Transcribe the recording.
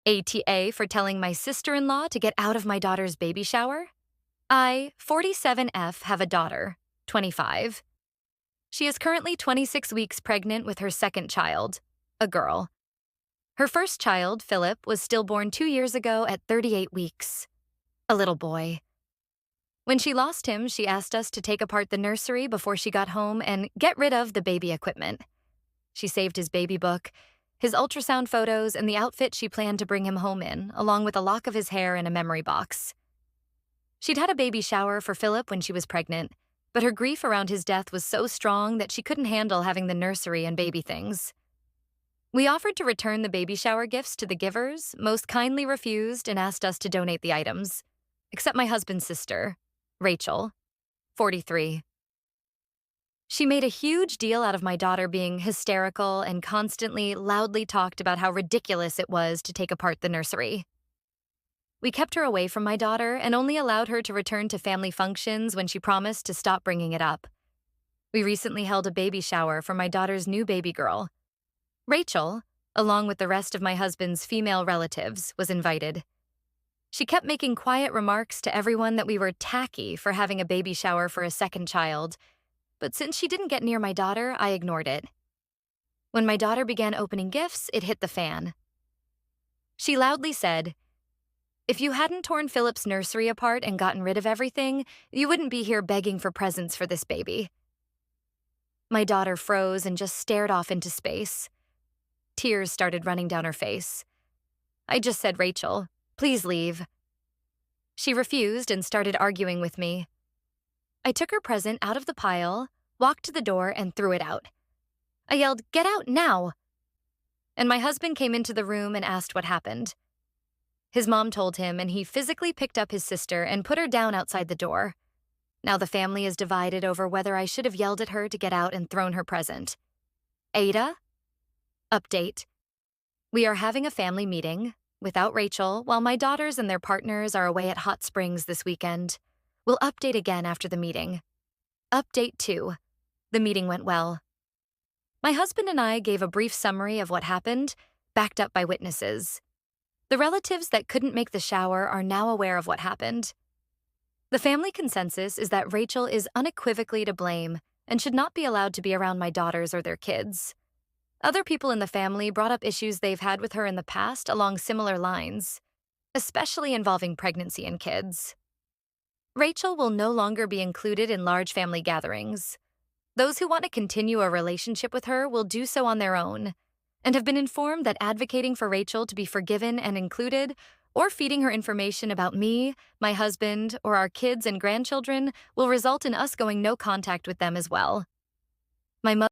ATA for telling my sister-in-law to get out of my daughter's baby shower. I, 47F, have a daughter, 25. She is currently 26 weeks pregnant with her second child, a girl. Her first child, Philip, was stillborn 2 years ago at 38 weeks. A little boy. When she lost him, she asked us to take apart the nursery before she got home and get rid of the baby equipment. She saved his baby book, his ultrasound photos, and the outfit she planned to bring him home in, along with a lock of his hair in a memory box. She'd had a baby shower for Philip when she was pregnant, but her grief around his death was so strong that she couldn't handle having the nursery and baby things. We offered to return the baby shower gifts to the givers, most kindly refused and asked us to donate the items, except my husband's sister, Rachel, 43. She made a huge deal out of my daughter being hysterical and constantly, loudly talked about how ridiculous it was to take apart the nursery. We kept her away from my daughter and only allowed her to return to family functions when she promised to stop bringing it up. We recently held a baby shower for my daughter's new baby girl. Rachel, along with the rest of my husband's female relatives, was invited. She kept making quiet remarks to everyone that we were tacky for having a baby shower for a second child, but since she didn't get near my daughter, I ignored it. When my daughter began opening gifts, it hit the fan. She loudly said, "If you hadn't torn Philip's nursery apart and gotten rid of everything, you wouldn't be here begging for presents for this baby." My daughter froze and just stared off into space. Tears started running down her face. I just said, "Rachel, please leave." She refused and started arguing with me. I took her present out of the pile, walked to the door, and threw it out. I yelled, "Get out now!" And my husband came into the room and asked what happened. His mom told him, and he physically picked up his sister and put her down outside the door. Now the family is divided over whether I should have yelled at her to get out and thrown her present. AITA? Update. We are having a family meeting, without Rachel, while my daughters and their partners are away at Hot Springs this weekend. We'll update again after the meeting. Update 2. The meeting went well. My husband and I gave a brief summary of what happened, backed up by witnesses. The relatives that couldn't make the shower are now aware of what happened. The family consensus is that Rachel is unequivocally to blame and should not be allowed to be around my daughters or their kids. Other people in the family brought up issues they've had with her in the past along similar lines, especially involving pregnancy and kids. Rachel will no longer be included in large family gatherings. Those who want to continue a relationship with her will do so on their own, and have been informed that advocating for Rachel to be forgiven and included, or feeding her information about me, my husband, or our kids and grandchildren will result in us going no contact with them as well. My mother